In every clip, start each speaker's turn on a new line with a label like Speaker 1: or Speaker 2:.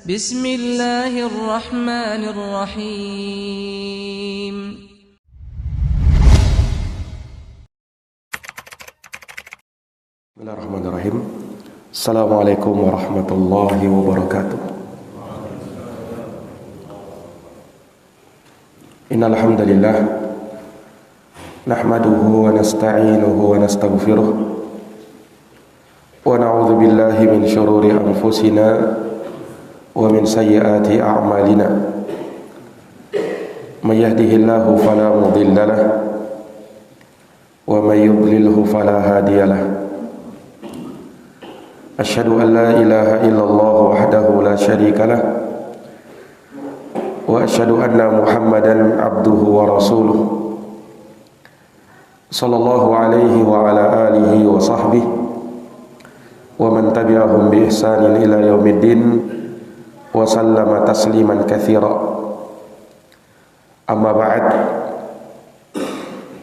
Speaker 1: Bismillahirrahmanirrahim.
Speaker 2: Bismillahirrahmanirrahim. Assalamualaikum warahmatullahi wabarakatuh. Innal hamdalillah nahmaduhu wa nasta'inuhu wa nastaghfiruh wa na'udzu billahi min shururi anfusina wa min sayyiati a'malina. May yahdihillahu fala mudilla lahu wa may yudlilhu fala hadiya lahu. Asyhadu an la ilaha illallah wahdahu la syarika lah wa asyhadu anna Muhammadan abduhu wa rasuluh sallallahu alaihi wa ala alihi wa sahbihi wa man tabi'ahum bi ihsanin ila yaumiddin wa sallama tasliman katsira. Amma ba'd,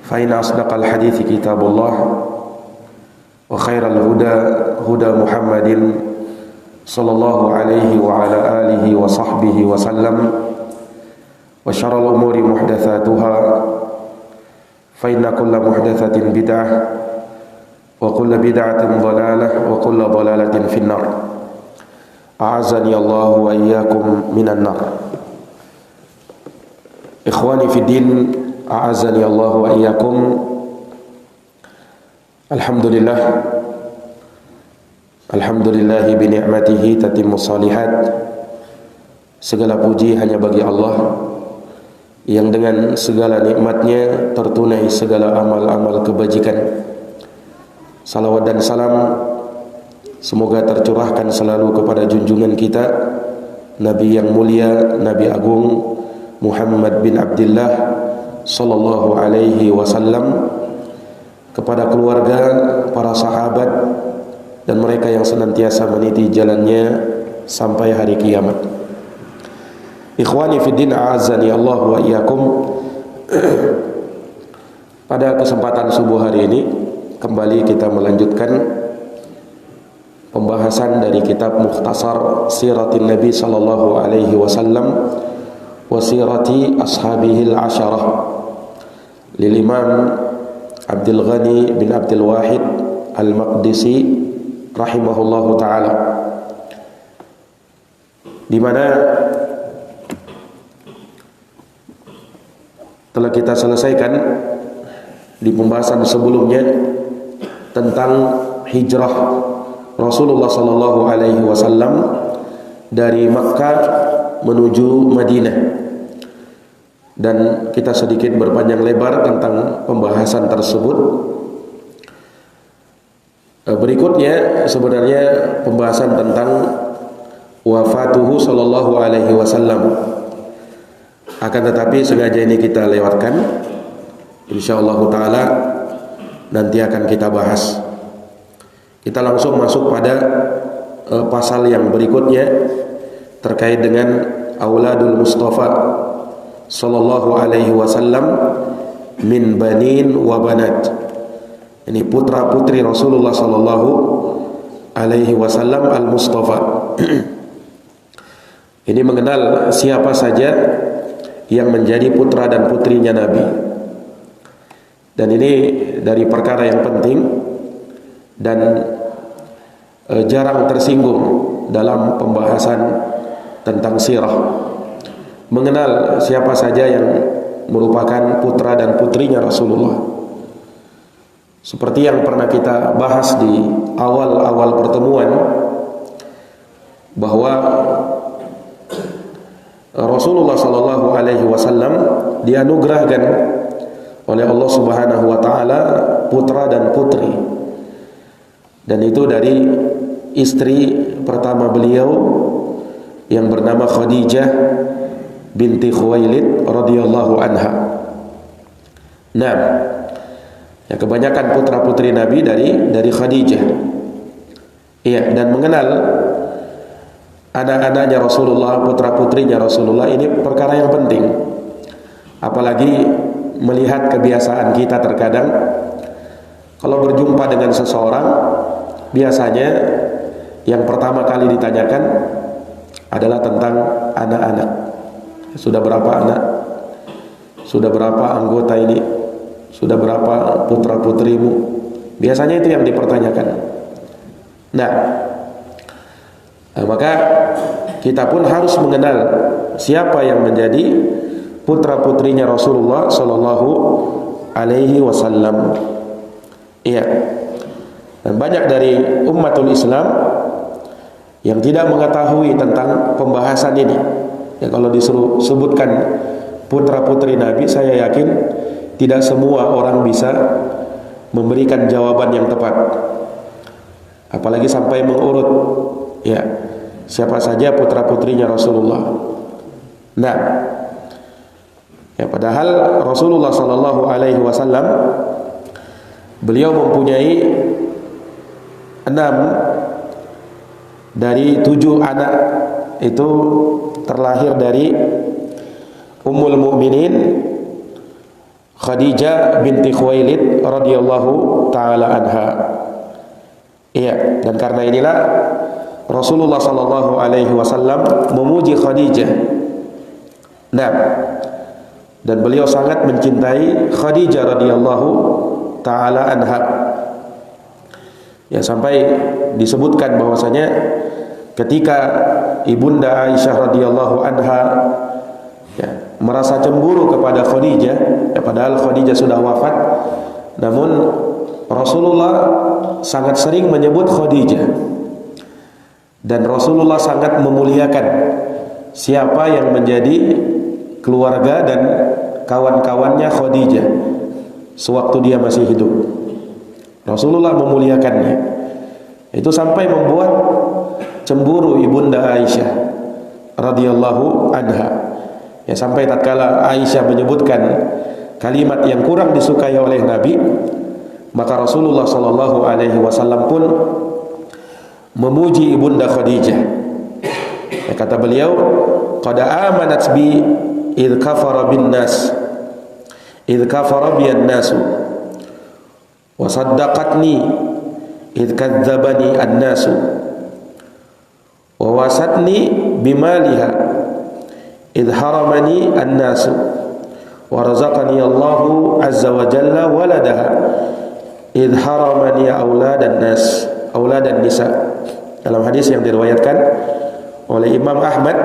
Speaker 2: fa inna asdaqal hadithi kitabullah wa khairal huda huda Muhammadin sallallahu alaihi wa ala alihi wa sahbihi wa sallam, wa syarrul umuri muhdatsatuha fa inna kulla muhdatsatin bid'ah wa kulla bid'atin dhalalah wa kulla dhalalatin finnar. A'azzani Allah wa iyyakum minan nar. Ikhwani fid din, a'azzani Allah wa iyyakum. Alhamdulillah, alhamdulillahi bi ni'matihi tatimmus shalihat. Segala puji hanya bagi Allah yang dengan segala nikmatnya tertunai segala amal-amal kebajikan. Salawat dan salam semoga tercurahkan selalu kepada junjungan kita, Nabi yang mulia, Nabi agung Muhammad bin Abdullah sallallahu alaihi wasallam, kepada keluarga, para sahabat, dan mereka yang senantiasa meniti jalannya sampai hari kiamat. Ikhwani fiddin, a'azzani Allah wa iyyakum. Pada kesempatan subuh hari ini kembali kita melanjutkan pembahasan dari kitab Mukhtasar Siratin Nabi sallallahu alaihi wasallam wa sirati ashabihil asyarah lil Imam Abdul Ghani bin Abdul Wahid Al-Maqdisi rahimahullahu taala, di mana telah kita selesaikan di pembahasan sebelumnya tentang hijrah Rasulullah sallallahu alaihi wasallam dari Makkah menuju Madinah, dan kita sedikit berpanjang lebar tentang pembahasan tersebut. Berikutnya sebenarnya pembahasan tentang wafatuhu sallallahu alaihi wasallam, akan tetapi sengaja ini kita lewatkan. Insyaallah taala nanti akan kita bahas. Kita langsung masuk pada pasal yang berikutnya terkait dengan auladul Mustafa sallallahu alaihi wasallam min banin wa banat. Ini putra-putri Rasulullah sallallahu alaihi wasallam al-Mustafa. Ini mengenal siapa saja yang menjadi putra dan putrinya Nabi. Dan ini dari perkara yang penting dan jarang tersinggung dalam pembahasan tentang sirah, mengenal siapa saja yang merupakan putra dan putrinya Rasulullah. Seperti yang pernah kita bahas di awal-awal pertemuan, bahwa Rasulullah sallallahu alaihi wasallam dianugerahkan oleh Allah Subhanahu wa taala putra dan putri. Dan itu dari istri pertama beliau yang bernama Khadijah binti Khuwailid radhiyallahu anha. Nah, ya, kebanyakan putra-putri Nabi dari Khadijah. Iya, dan mengenal anak-anaknya Rasulullah, putra-putrinya Rasulullah, ini perkara yang penting. Apalagi melihat kebiasaan kita terkadang kalau berjumpa dengan seseorang, biasanya yang pertama kali ditanyakan, adalah tentang anak-anak. Sudah berapa anak? Sudah berapa anggota ini? Sudah berapa putra-putrimu? Biasanya itu yang dipertanyakan. Nah, maka kita pun harus mengenal siapa yang menjadi putra-putrinya Rasulullah sallallahu alaihi wasallam. Iya. Dan banyak dari umatul Islam yang tidak mengetahui tentang pembahasan ini. Ya, kalau disuruh sebutkan putra-putri Nabi, saya yakin tidak semua orang bisa memberikan jawaban yang tepat. Apalagi sampai mengurut, ya, siapa saja putra-putrinya Rasulullah. Nah, ya, padahal Rasulullah sallallahu alaihi wasallam beliau mempunyai 6 dari 7 anak itu terlahir dari Ummul Mukminin Khadijah binti Khuwailid radhiyallahu taala anha. Iya, dan karena inilah Rasulullah sallallahu alaihi wasallam memuji Khadijah. Nah, dan beliau sangat mencintai Khadijah radhiyallahu taala anha. Ya, sampai disebutkan bahwasanya ketika Ibunda Aisyah radhiyallahu anha ya, merasa cemburu kepada Khadijah, ya, padahal Khadijah sudah wafat, namun Rasulullah sangat sering menyebut Khadijah, dan Rasulullah sangat memuliakan siapa yang menjadi keluarga dan kawan-kawannya Khadijah sewaktu dia masih hidup. Rasulullah memuliakannya. Itu sampai membuat cemburu Ibunda Aisyah radhiyallahu anha. Ya, sampai tatkala Aisyah menyebutkan kalimat yang kurang disukai oleh Nabi, maka Rasulullah sallallahu alaihi wasallam pun memuji Ibunda Khadijah. Ya, kata beliau, qad amanat bi id kafara bin nas, id kafara biyan nasu, wa saddaqatni id kadzdzabani an-nasu, wa wasatni bimaliha id haramani an-nasu, wa razaqani Allahu azza wa jalla waladaha id haramani auladan nas, auladan nisa. Dalam hadis yang diriwayatkan oleh Imam Ahmad,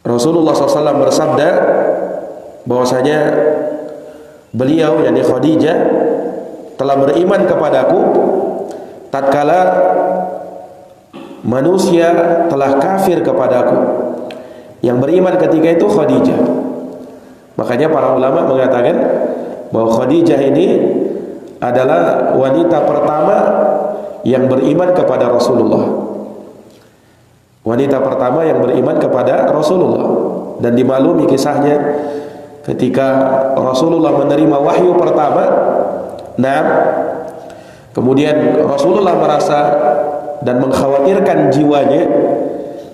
Speaker 2: Rasulullah SAW bersabda bahwasanya beliau, yakni Khadijah, telah beriman kepadaku tatkala manusia telah kafir kepadaku. Yang beriman ketika itu Khadijah. Makanya para ulama mengatakan bahwa Khadijah ini adalah wanita pertama yang beriman kepada Rasulullah. Wanita pertama yang beriman kepada Rasulullah. Dan dimaklumi kisahnya ketika Rasulullah menerima wahyu pertama. Nah, kemudian Rasulullah merasa dan mengkhawatirkan jiwanya,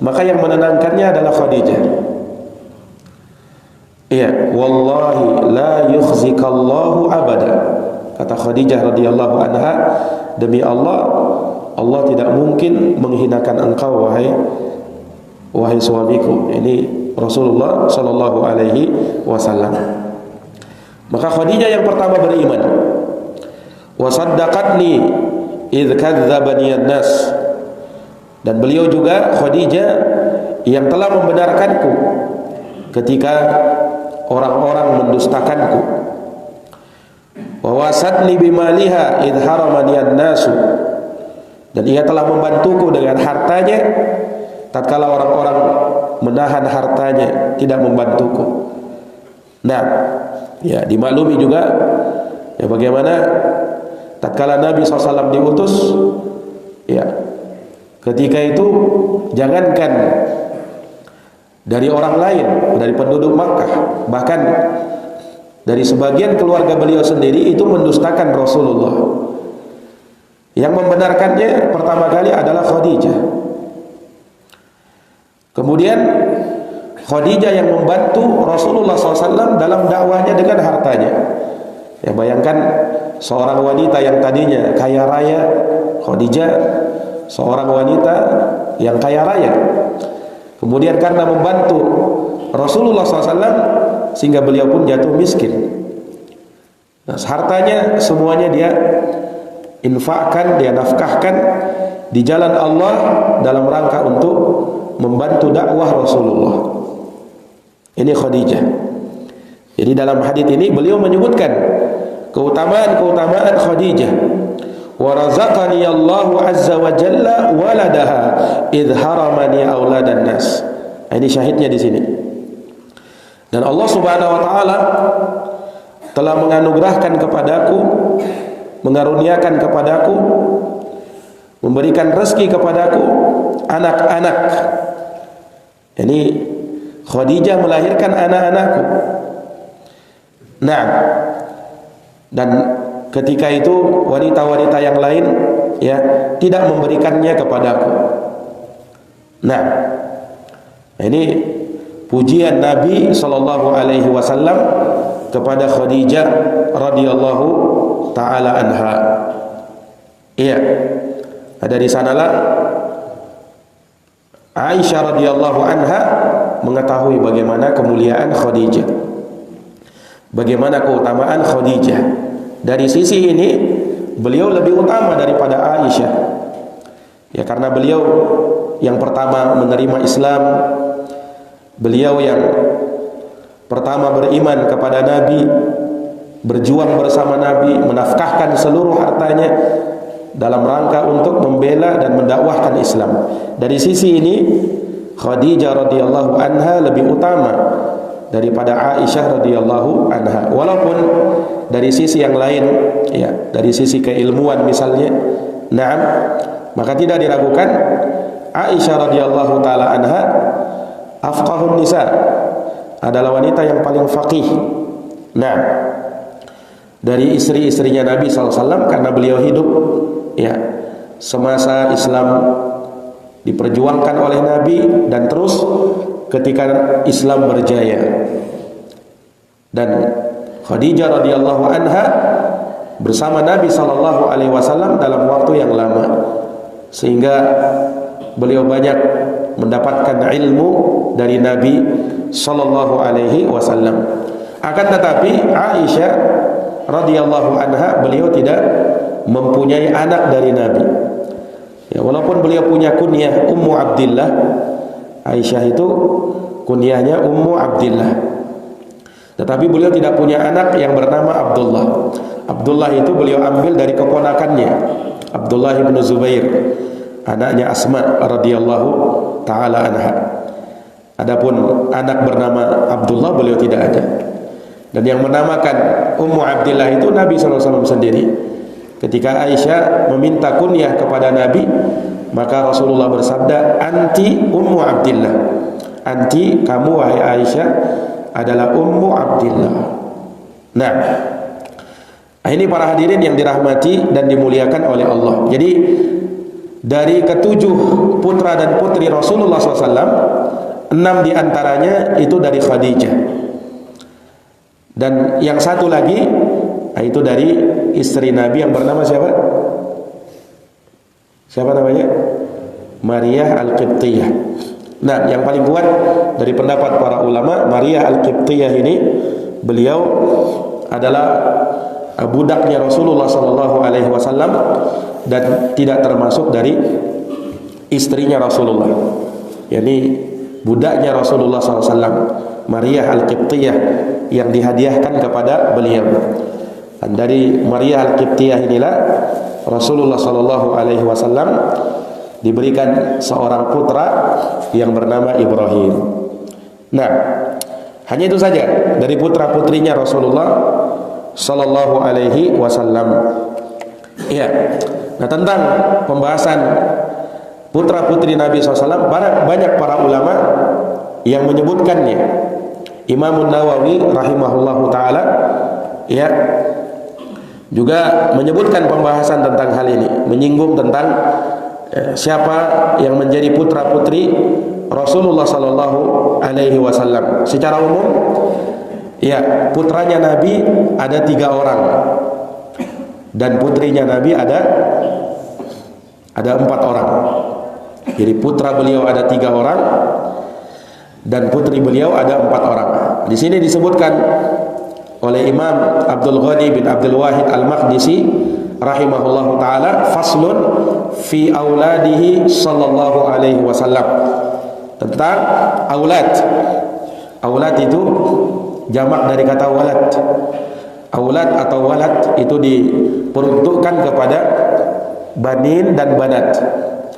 Speaker 2: maka yang menenangkannya adalah Khadijah. Iya, wallahi la yukhzikallahu abada. Kata Khadijah radhiyallahu anha, demi Allah, Allah tidak mungkin menghinakan engkau wahai suamiku. Ini Rasulullah sallallahu alaihi wasallam. Maka Khadijah yang pertama beriman. Wa saddaqatni idz kadzdzabani an-nas. Dan beliau juga Khadijah yang telah membenarkanku ketika orang-orang mendustakanku. Wa wasatni bimaliha idz haramani an-nasu. Dan ia telah membantuku dengan hartanya tatkala orang-orang menahan hartanya, tidak membantuku. Nah, ya dimaklumi juga ya bagaimana tatkala Nabi SAW diutus, ya ketika itu jangankan dari orang lain, dari penduduk Makkah, bahkan dari sebagian keluarga beliau sendiri itu mendustakan Rasulullah. Yang membenarkannya pertama kali adalah Khadijah. Kemudian Khadijah yang membantu Rasulullah SAW dalam dakwahnya dengan hartanya. Ya, bayangkan seorang wanita yang tadinya kaya raya, Khadijah, seorang wanita yang kaya raya. Kemudian karena membantu Rasulullah SAW sehingga beliau pun jatuh miskin. Nah, hartanya semuanya dia infakkan, dia nafkahkan di jalan Allah dalam rangka untuk membantu dakwah Rasulullah. Ini Khadijah. Jadi dalam hadis ini beliau menyebutkan keutamaan-keutamaan Khadijah. Wa razaqani Allahu azza wa jalla waladaha idh haramani auladan nas. Ini syahidnya di sini. Dan Allah Subhanahu wa taala telah menganugerahkan kepadaku, mengaruniakan kepadaku, memberikan rezeki kepadaku anak-anak. Ini Khadijah melahirkan anak-anakku. Nah, dan ketika itu wanita-wanita yang lain ya tidak memberikannya kepadaku. Nah, ini pujian Nabi sallallahu alaihi wasallam kepada Khadijah radhiyallahu taala anha. Iya. Dari sanalah Aisyah radhiyallahu anha mengetahui bagaimana kemuliaan Khadijah. Bagaimana keutamaan Khadijah. Dari sisi ini beliau lebih utama daripada Aisyah. Ya karena beliau yang pertama menerima Islam, beliau yang pertama beriman kepada Nabi, berjuang bersama Nabi, menafkahkan seluruh hartanya dalam rangka untuk membela dan mendakwahkan Islam. Dari sisi ini Khadijah radhiyallahu anha lebih utama daripada Aisyah radhiyallahu anha. Walaupun dari sisi yang lain, ya, dari sisi keilmuan misalnya, na'am, maka tidak diragukan Aisyah radhiyallahu taala anha afqahun nisa, adalah wanita yang paling faqih. Nah, dari istri-istrinya Nabi SAW karena beliau hidup ya semasa Islam diperjuangkan oleh Nabi dan terus ketika Islam berjaya. Dan Khadijah radhiyallahu anha bersama Nabi sallallahu alaihi wasallam dalam waktu yang lama sehingga beliau banyak mendapatkan ilmu dari Nabi sallallahu alaihi wasallam. Akan tetapi Aisyah radhiyallahu anha beliau tidak mempunyai anak dari Nabi. Ya, walaupun beliau punya kunyah Ummu Abdillah, Aisyah itu kunyahnya Ummu Abdillah. Tetapi beliau tidak punya anak yang bernama Abdullah. Abdullah itu beliau ambil dari keponakannya, Abdullah bin Zubair, anaknya Asma radhiyallahu taala anha. Adapun anak bernama Abdullah beliau tidak ada. Dan yang menamakan Ummu Abdillah itu Nabi SAW sendiri. Ketika Aisyah meminta kunyah kepada Nabi, maka Rasulullah bersabda, "Anti Ummu Abdillah." Anti, kamu wahai Aisyah adalah Ummu Abdillah. Nah, ini para hadirin yang dirahmati dan dimuliakan oleh Allah. Jadi dari ketujuh putra dan putri Rasulullah SAW, 6 diantaranya itu dari Khadijah. Dan yang satu lagi itu dari istri Nabi yang bernama siapa? Siapa namanya? Maria Al-Qibtiyah. Nah, yang paling kuat dari pendapat para ulama, Maria Al-Qibtiyah ini beliau adalah budaknya Rasulullah sallallahu alaihi wasallam dan tidak termasuk dari istrinya Rasulullah. Yani budaknya Rasulullah sallallahu alaihi wasallam, Maria Al-Qibtiyah yang dihadiahkan kepada beliau. Dan dari Maria Al-Qibtiyah inilah Rasulullah sallallahu alaihi wasallam diberikan seorang putra yang bernama Ibrahim. Nah, hanya itu saja dari putra-putrinya Rasulullah sallallahu alaihi wasallam. Ya. Nah, tentang pembahasan putra-putri Nabi SAW banyak para ulama yang menyebutkannya. Imam Nawawi rahimahullahu taala ya juga menyebutkan pembahasan tentang hal ini, menyinggung tentang siapa yang menjadi putra-putri Rasulullah sallallahu alaihi wasallam. Secara umum ya, putranya Nabi ada 3 orang dan putrinya Nabi ada 4 orang. Jadi putra beliau ada 3 orang dan putri beliau ada 4 orang. Di sini disebutkan oleh Imam Abdul Ghani bin Abdul Wahid Al-Maqdisi rahimahullahu taala, faslun fi auladihi sallallahu alaihi wasallam, tentang aulad. Aulad itu jamak dari kata walad. Aulad atau walad itu diperuntukkan kepada banin dan banat,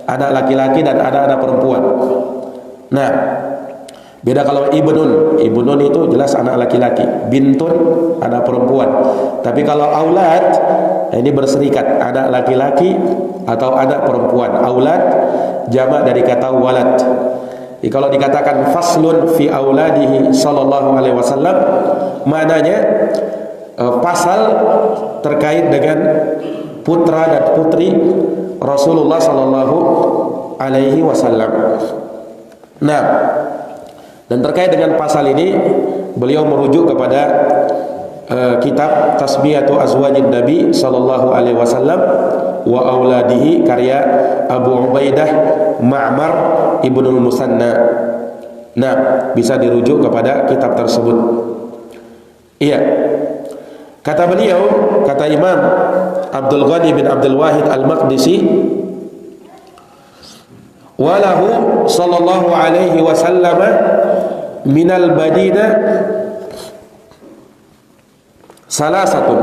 Speaker 2: anak laki-laki dan anak perempuan. Nah, beda kalau ibnun. Ibnun itu jelas anak laki-laki, bintun anak perempuan. Tapi kalau aulad, ini berserikat, anak laki-laki atau anak perempuan. Aulad jamak dari kata walad. Jadi kalau dikatakan faslun fi auladihi sallallahu alaihi wasallam, maknanya pasal terkait dengan putra dan putri Rasulullah sallallahu alaihi wasallam. Nah, dan terkait dengan pasal ini beliau merujuk kepada kitab Tasbihatu Azwajin Nabi sallallahu alaihi wasallam wa auladihi, karya Abu Ubaidah Ma'mar Ibnul Musanna. Nah, bisa dirujuk kepada kitab tersebut. Iya. Kata beliau, kata Imam Abdul Ghani bin Abdul Wahid Al-Maqdisi, walahu sallallahu alaihi wasallam minal badina salasatun,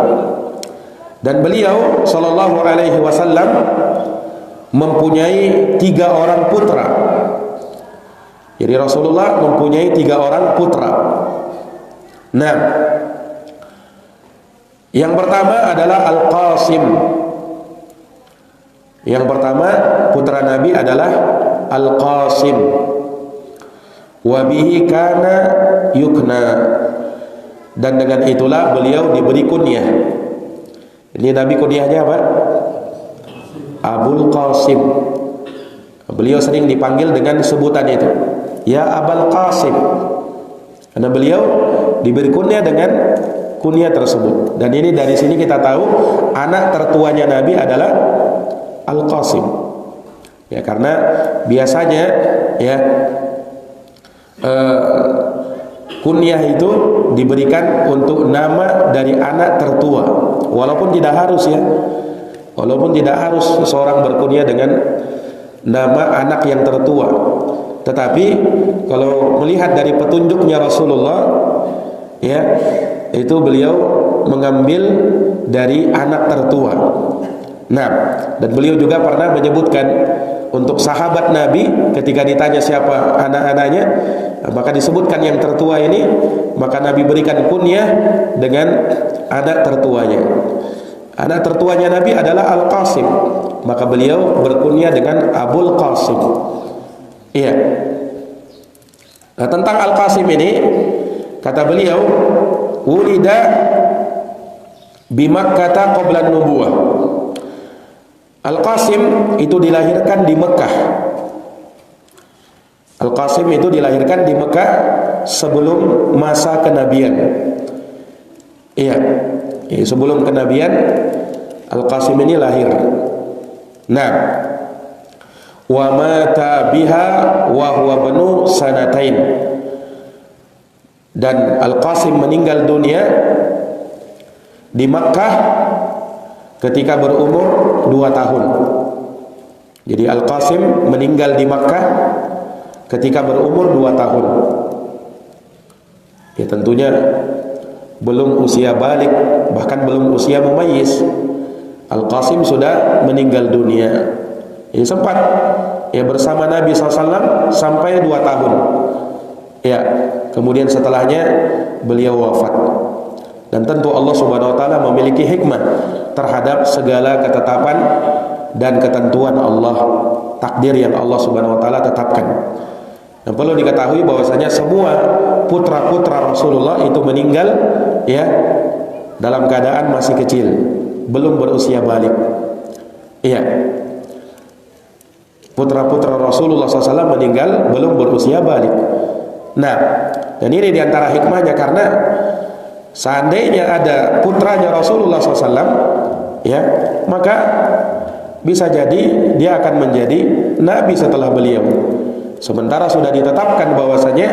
Speaker 2: dan beliau sallallahu alaihi wasallam mempunyai 3 orang putra. Jadi Rasulullah mempunyai 3 orang putra. Nah, yang pertama adalah Al-Qasim. Yang pertama putra Nabi adalah Al-Qasim. Wa bihi kana yukna, dan dengan itulah beliau diberi kunyah. Ini Nabi kunyahnya apa? Abul Qasim. Beliau sering dipanggil dengan sebutan itu, ya Abul Qasim, karena beliau diberi kunyah dengan kunyah tersebut. Dan ini dari sini kita tahu anak tertuanya Nabi adalah Al-Qasim. Ya, karena biasanya ya kunyah itu diberikan untuk nama dari anak tertua, walaupun tidak harus ya. Walaupun tidak harus seseorang berkunyah dengan nama anak yang tertua. Tetapi kalau melihat dari petunjuknya Rasulullah, ya, itu beliau mengambil dari anak tertua. Nah, dan beliau juga pernah menyebutkan untuk sahabat Nabi ketika ditanya siapa anak-anaknya, maka disebutkan yang tertua ini, maka Nabi berikan kunyah dengan anak tertuanya. Anak tertuanya Nabi adalah Al-Qasim, maka beliau berkunyah dengan Abul Qasim. Iya. Nah, tentang Al-Qasim ini kata beliau, wulida bi Makkah qabla an-nubuwah. Al-Qasim itu dilahirkan di Mekah. Al-Qasim itu dilahirkan di Mekah sebelum masa kenabian. Iya. Sebelum kenabian Al-Qasim ini lahir. Nah, wa mata biha wa huwa banu sanatain. Dan Al-Qasim meninggal dunia di Makkah ketika berumur 2 tahun. Jadi Al-Qasim meninggal di Makkah ketika berumur 2 tahun. Ya, tentunya belum usia balik, bahkan belum usia mumayyiz. Al-Qasim sudah meninggal dunia. Ya, sempat ya bersama Nabi SAW sampai 2 tahun. Ya, kemudian setelahnya beliau wafat. Dan tentu Allah Subhanahu wa taala memiliki hikmah terhadap segala ketetapan dan ketentuan Allah, takdir yang Allah Subhanahu wa taala tetapkan. Dan perlu diketahui bahwasanya semua putra-putra Rasulullah itu meninggal ya dalam keadaan masih kecil, belum berusia balik. Iya. Putra-putra Rasulullah SAW meninggal belum berusia balik. Nah, dan ini diantara hikmahnya, karena seandainya ada putranya Rasulullah SAW, ya, maka bisa jadi dia akan menjadi nabi setelah beliau. Sementara sudah ditetapkan bahwasanya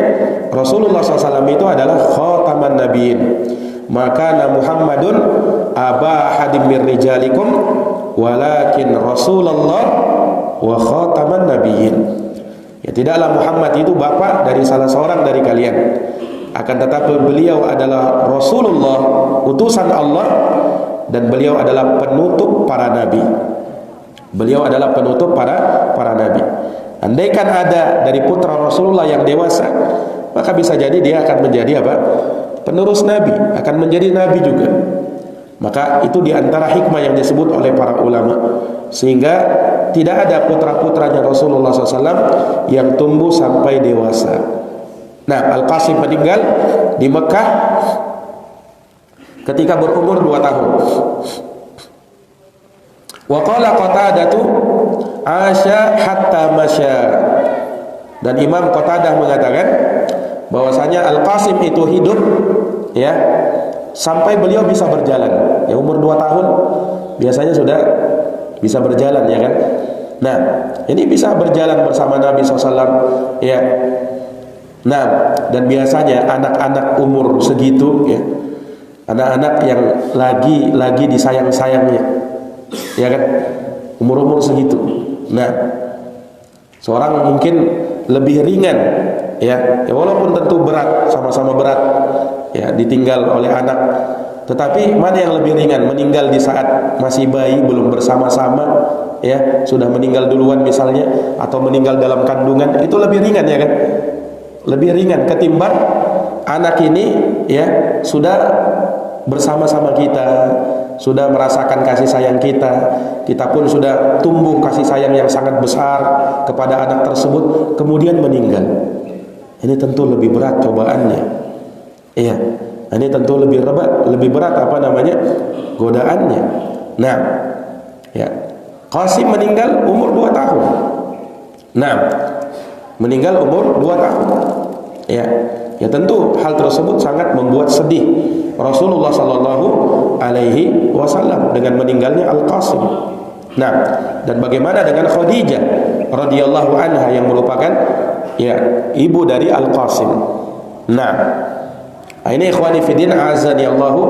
Speaker 2: Rasulullah SAW itu adalah khataman nabiyyin. Maka Muhammadun aba hadim mir rijalikum walakin Rasulullah wa khataman nabiyyin. Ya, tidaklah Muhammad itu bapak dari salah seorang dari kalian, akan tetapi beliau adalah Rasulullah, utusan Allah, dan beliau adalah penutup para nabi. Beliau adalah penutup para nabi. Andaikan ada dari putra Rasulullah yang dewasa, maka bisa jadi dia akan menjadi apa? Penerus nabi, akan menjadi nabi juga. Maka itu diantara hikmah yang disebut oleh para ulama, sehingga tidak ada putra-putranya Rasulullah SAW yang tumbuh sampai dewasa. Nah, Al-Qasim meninggal di Mekah ketika berumur 2 tahun. Wa qala Qatadatu asya hatta masya. Dan Imam Qatadah mengatakan bahwasanya Al-Qasim itu hidup ya sampai beliau bisa berjalan. Ya, umur 2 tahun biasanya sudah bisa berjalan, ya kan? Nah, ini bisa berjalan bersama Nabi SAW, ya. Nah, dan biasanya anak-anak umur segitu, ya, anak-anak yang lagi disayang-sayangnya, ya kan? Umur-umur segitu. Nah, seorang mungkin lebih ringan, ya walaupun tentu berat, sama-sama berat, ya, ditinggal oleh anak. Tetapi mana yang lebih ringan? Meninggal di saat masih bayi, belum bersama-sama, ya, sudah meninggal duluan misalnya, atau meninggal dalam kandungan, itu lebih ringan, ya kan? Lebih ringan ketimbang anak ini, ya, sudah bersama-sama kita, sudah merasakan kasih sayang kita pun sudah tumbuh kasih sayang yang sangat besar kepada anak tersebut, kemudian meninggal. Ini tentu lebih berat cobaannya. Iya. Ini tentu lebih berat apa namanya? Godaannya. Nah, ya. Qasim meninggal umur 2 tahun. Nah, meninggal umur 2 tahun. Ya. Ya, tentu hal tersebut sangat membuat sedih Rasulullah sallallahu alaihi wasallam dengan meninggalnya Al-Qasim. Nah, dan bagaimana dengan Khadijah radhiyallahu anha yang merupakan, ya, ibu dari Al-Qasim. Nah, ini ikhwani fiddin azani Allahu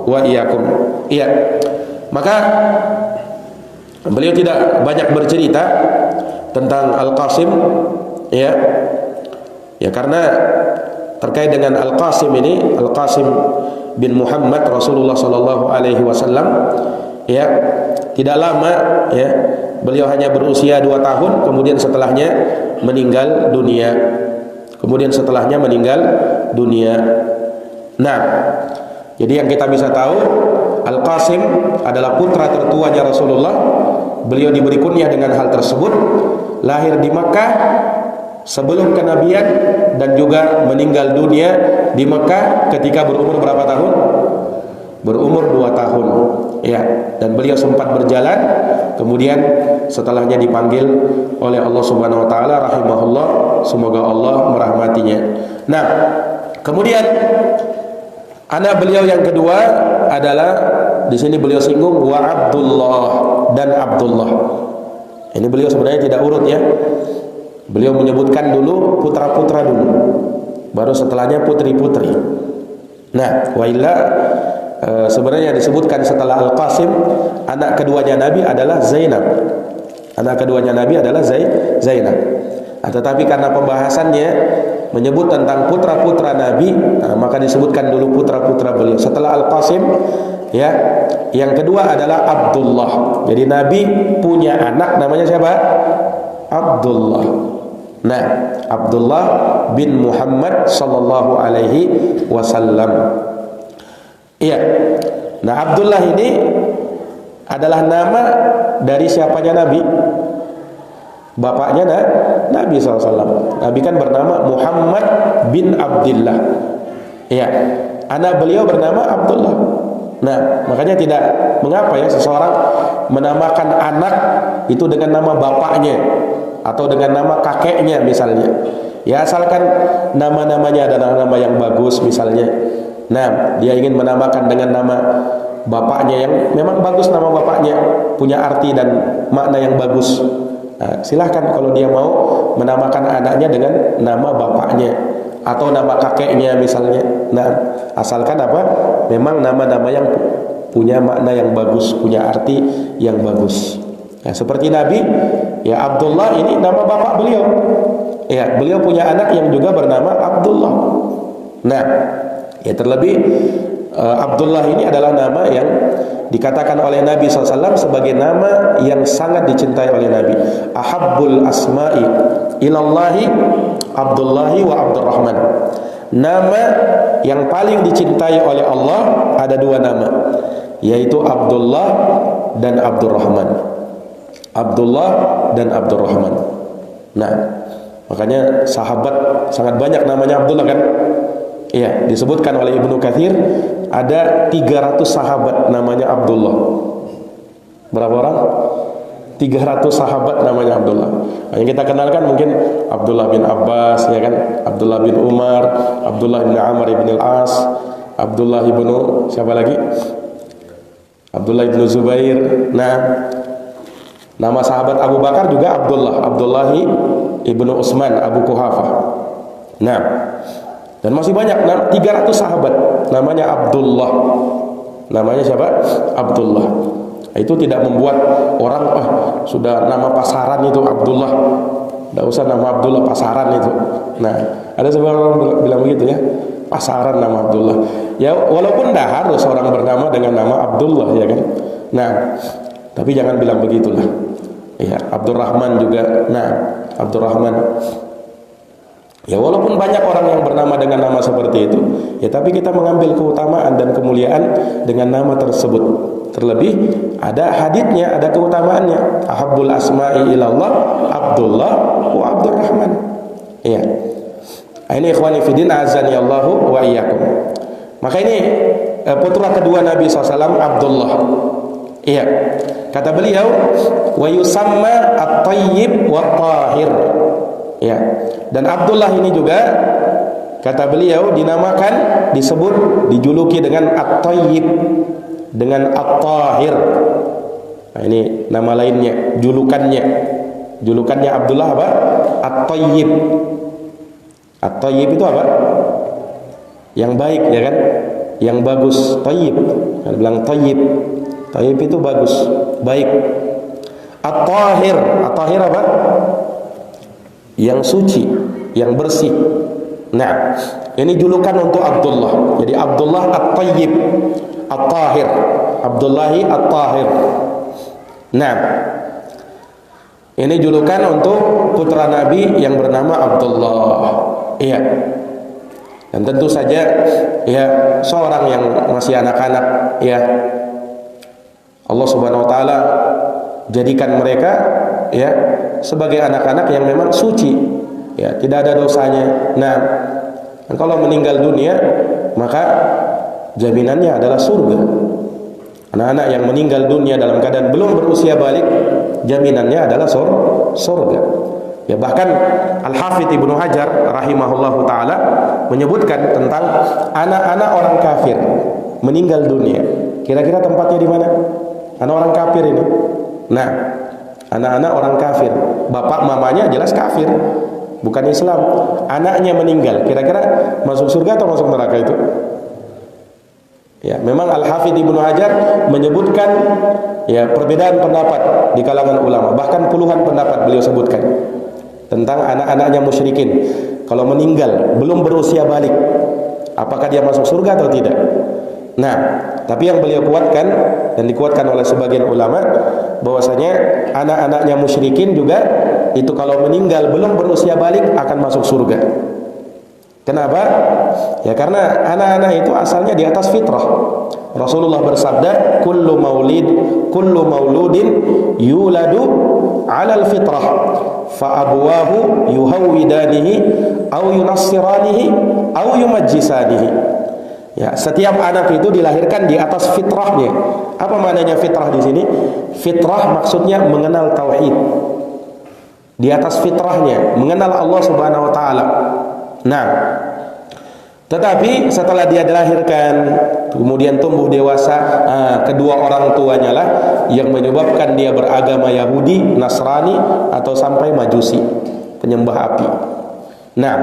Speaker 2: wa iyyakum. Iya. Maka beliau tidak banyak bercerita tentang Al-Qasim, ya. Ya, karena terkait dengan Al-Qasim ini, Al-Qasim bin Muhammad Rasulullah sallallahu alaihi wasallam, ya, tidak lama, ya. Beliau hanya berusia 2 tahun, kemudian setelahnya meninggal dunia. Nah, jadi yang kita bisa tahu, Al-Qasim adalah putra tertuanya Rasulullah. Beliau diberi kunyah dengan hal tersebut, lahir di Makkah sebelum kenabian, dan juga meninggal dunia di Makkah ketika berumur berapa tahun? Berumur 2 tahun, ya. Dan beliau sempat berjalan, kemudian setelahnya dipanggil oleh Allah Subhanahu wa taala rahimahullah, semoga Allah merahmatinya. Nah, kemudian anak beliau yang kedua adalah, di sini beliau singgung wa Abdullah dan Abdullah. Ini beliau sebenarnya tidak urut, ya. Beliau menyebutkan dulu putra-putra dulu, baru setelahnya putri-putri. Nah, wa illa sebenarnya disebutkan setelah Al-Qasim, anak keduanya Nabi adalah Zainab. Anak keduanya Nabi adalah Zainab. Nah, tetapi karena pembahasannya menyebut tentang putra-putra Nabi, nah, maka disebutkan dulu putra-putra beliau. Setelah Al-Qasim, ya, yang kedua adalah Abdullah. Jadi Nabi punya anak namanya siapa? Abdullah. Nah, Abdullah bin Muhammad sallallahu alaihi wasallam. Iya. Nah, Abdullah ini adalah nama dari siapanya Nabi? Bapaknya Nabi SAW. Nabi kan bernama Muhammad bin Abdullah. Iya. Anak beliau bernama Abdullah. Nah, makanya tidak mengapa, ya, seseorang menamakan anak itu dengan nama bapaknya atau dengan nama kakeknya misalnya. Ya, asalkan nama-namanya adalah nama yang bagus misalnya. Nah, dia ingin menamakan dengan nama bapaknya yang memang bagus, nama bapaknya punya arti dan makna yang bagus. Silahkan kalau dia mau menamakan anaknya dengan nama bapaknya atau nama kakeknya misalnya. Nah, asalkan apa? Memang nama-nama yang punya makna yang bagus, punya arti yang bagus. Ya, seperti Nabi, ya Abdullah ini nama bapak beliau. Ya, beliau punya anak yang juga bernama Abdullah. Nah, ya terlebih Abdullah ini adalah nama yang dikatakan oleh Nabi SAW sebagai nama yang sangat dicintai oleh Nabi. Ahabbul asma'i ilallahi Abdullahi wa Abdurrahman. Nama yang paling dicintai oleh Allah ada dua nama, yaitu Abdullah dan Abdurrahman. Abdullah dan Abdurrahman. Nah, makanya sahabat sangat banyak namanya Abdullah kan? Iya, disebutkan oleh Ibnu Katsir ada 300 sahabat namanya Abdullah. Berapa orang? 300 sahabat namanya Abdullah. Yang kita kenalkan mungkin Abdullah bin Abbas, ya kan? Abdullah bin Umar, Abdullah bin Amr bin Al-As, Abdullah bin siapa lagi? Abdullah bin Zubair. Nah, nama sahabat Abu Bakar juga Abdullah, Abdullah ibnu Utsman Abu Quhafah. Nah, dan masih banyak 300 sahabat namanya Abdullah. Namanya siapa? Abdullah. Itu tidak membuat orang sudah nama pasaran itu Abdullah. Tidak usah nama Abdullah pasaran itu. Nah, ada sebagian orang bilang begitu ya. Pasaran nama Abdullah. Ya walaupun dah harus orang bernama dengan nama Abdullah ya kan. Nah, tapi jangan bilang begitulah. Ya, Abdurrahman juga. Nah, Abdurrahman. Ya walaupun banyak orang yang bernama dengan nama seperti itu, ya tapi kita mengambil keutamaan dan kemuliaan dengan nama tersebut. Terlebih ada haditsnya, ada keutamaannya. Ahabbul asma'i ilallah Abdullah wa Abdurrahman. Iya. Ini ikhwani fiddin azani Allahu wa iyyakum. Maka ini putra kedua Nabi SAW Abdullah. Iya. Kata beliau, wa yusamma at-tayyib wa at-tahir. Ya. Dan Abdullah ini juga kata beliau dinamakan, disebut, dijuluki dengan At-Tayyib, dengan At-Tahir. Nah, ini nama lainnya, julukannya. Julukannya Abdullah apa? At-Tayyib. At-Tayyib itu apa? Yang baik ya kan? Yang bagus, Tayyib. Kan bilang Tayyib. Tayyib itu bagus, baik. At-Tahir. At-Tahir apa? Yang suci, yang bersih. Nah, ini julukan untuk Abdullah. Jadi Abdullah At-Tayyib, At-Tahir, Abdullahi At-Tahir. Nah, ini julukan untuk putra Nabi yang bernama Abdullah. Iya. Dan tentu saja ya seorang yang masih anak-anak ya Allah Subhanahu wa taala jadikan mereka ya sebagai anak-anak yang memang suci, ya tidak ada dosanya. Nah, kalau meninggal dunia maka jaminannya adalah surga. Anak-anak yang meninggal dunia dalam keadaan belum berusia balik, jaminannya adalah surga. Ya bahkan Al-Hafidz Ibnu Hajar rahimahullahu taala menyebutkan tentang anak-anak orang kafir meninggal dunia. Kira-kira tempatnya di mana? Anak orang kafir ini. Nah, anak-anak orang kafir, bapak mamanya jelas kafir, bukan Islam. Anaknya meninggal, kira-kira masuk surga atau masuk neraka itu? Ya, memang Al-Hafidz Ibnu Hajar menyebutkan ya perbedaan pendapat di kalangan ulama, bahkan puluhan pendapat beliau sebutkan tentang anak-anaknya musyrikin. Kalau meninggal belum berusia balik, apakah dia masuk surga atau tidak? Nah, tapi yang beliau kuatkan dan dikuatkan oleh sebagian ulama bahwasanya anak-anaknya musyrikin juga itu kalau meninggal belum berusia balik akan masuk surga. Kenapa? Ya karena anak-anak itu asalnya di atas fitrah. Rasulullah bersabda, kullu mauludin yuladu 'alal fitrah fa abwahu yuhawwidanihi aw yunassiranihi aw yumajjisanihi. Ya, setiap anak itu dilahirkan di atas fitrahnya. Apa maknanya fitrah di sini? Fitrah maksudnya mengenal tauhid. Di atas fitrahnya, mengenal Allah Subhanahu wa taala. Nah, tetapi setelah dia dilahirkan, kemudian tumbuh dewasa, kedua orang tuanya lah yang menyebabkan dia beragama Yahudi, Nasrani, atau sampai Majusi, penyembah api. Nah,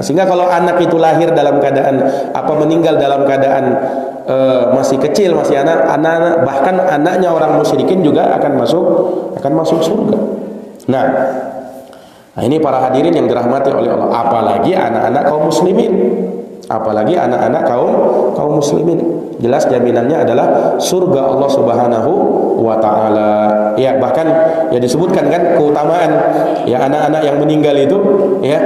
Speaker 2: sehingga kalau anak itu lahir dalam keadaan meninggal dalam keadaan masih kecil, masih anak, bahkan anaknya orang musyrikin juga akan masuk surga. Nah, ini para hadirin yang dirahmati oleh Allah, apalagi anak-anak kaum muslimin. Apalagi anak-anak kaum muslimin, jelas jaminannya adalah surga Allah Subhanahu wa taala. Ya, bahkan ya disebutkan kan keutamaan ya anak-anak yang meninggal itu, ya.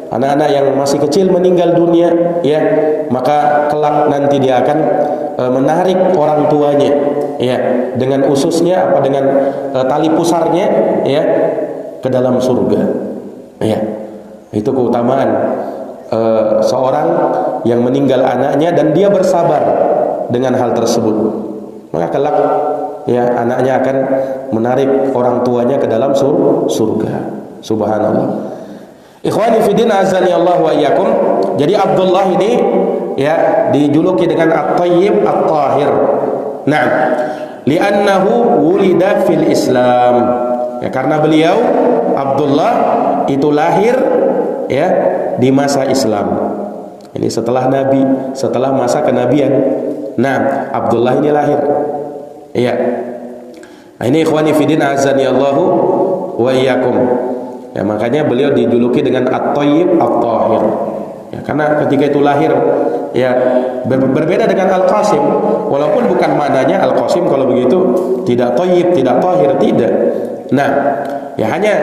Speaker 2: Anak-anak yang masih kecil meninggal dunia, ya, maka kelak nanti dia akan menarik orang tuanya, ya, dengan ususnya dengan tali pusarnya, ya, ke dalam surga. Ya. Itu keutamaan seorang yang meninggal anaknya dan dia bersabar dengan hal tersebut, maka kelak ya anaknya akan menarik orang tuanya ke dalam surga. Subhanallah. Ikhwani fiddin azani Allah wa iyyakum. Jadi Abdullah ini ya dijuluki dengan At-Thayyib At-Tahir. Nah, li'annahu wulida fil Islam. Ya, karena beliau Abdullah itu lahir ya di masa Islam. Ini setelah Nabi, setelah masa kenabian. Nah, Abdullah ini lahir. Iya. Nah, ini ikhwani fiddin azani Allahu wa iyyakum. Ya, makanya beliau dijuluki dengan At-Thayyib At-Tahir. Ya, karena ketika itu lahir ya berbeda dengan Al-Qasim. Walaupun bukan maknanya Al-Qasim kalau begitu tidak thayyib, tidak tahir, tidak. Nah, ya hanya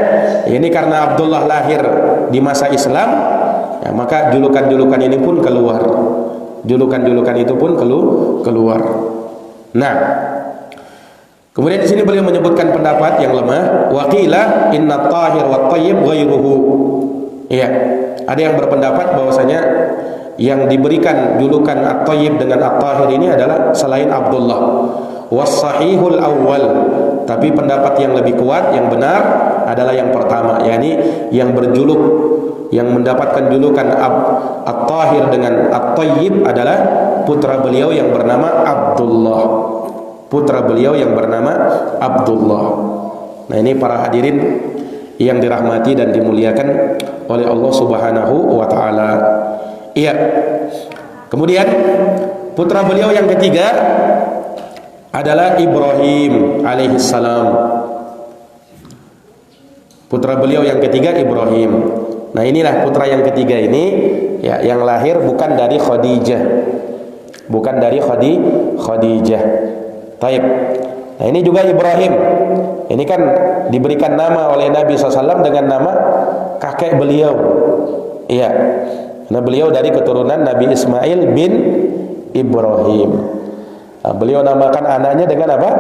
Speaker 2: ini karena Abdullah lahir di masa Islam, ya, maka julukan-julukan ini pun keluar. Julukan-julukan itu pun keluar. Nah, kemudian di sini beliau menyebutkan pendapat yang lemah. Waqila inna tahir wa thayyib ghairuhu. Ya, ada yang berpendapat bahwasanya yang diberikan julukan At-Thayyib dengan At-Tahir ini adalah selain Abdullah. Was-sahihul awwal, tapi pendapat yang lebih kuat, yang benar adalah yang pertama, yakni yang berjuluk, yang mendapatkan julukan At-Tahir dengan At-Thayyib adalah putra beliau yang bernama Abdullah. Putra beliau yang bernama Abdullah. Nah, ini para hadirin yang dirahmati dan dimuliakan oleh Allah Subhanahu wa taala. Iya. Kemudian putra beliau yang ketiga adalah Ibrahim alaihissalam. Putra beliau yang ketiga Ibrahim. Nah, inilah putra yang ketiga ini ya, yang lahir bukan dari Khadijah. Bukan dari Khadijah. Taib. Nah, ini juga Ibrahim. Ini kan diberikan nama oleh Nabi SAW dengan nama kakek beliau. Iya. Nah, beliau dari keturunan Nabi Ismail bin Ibrahim. Nah, beliau namakan anaknya dengan apa?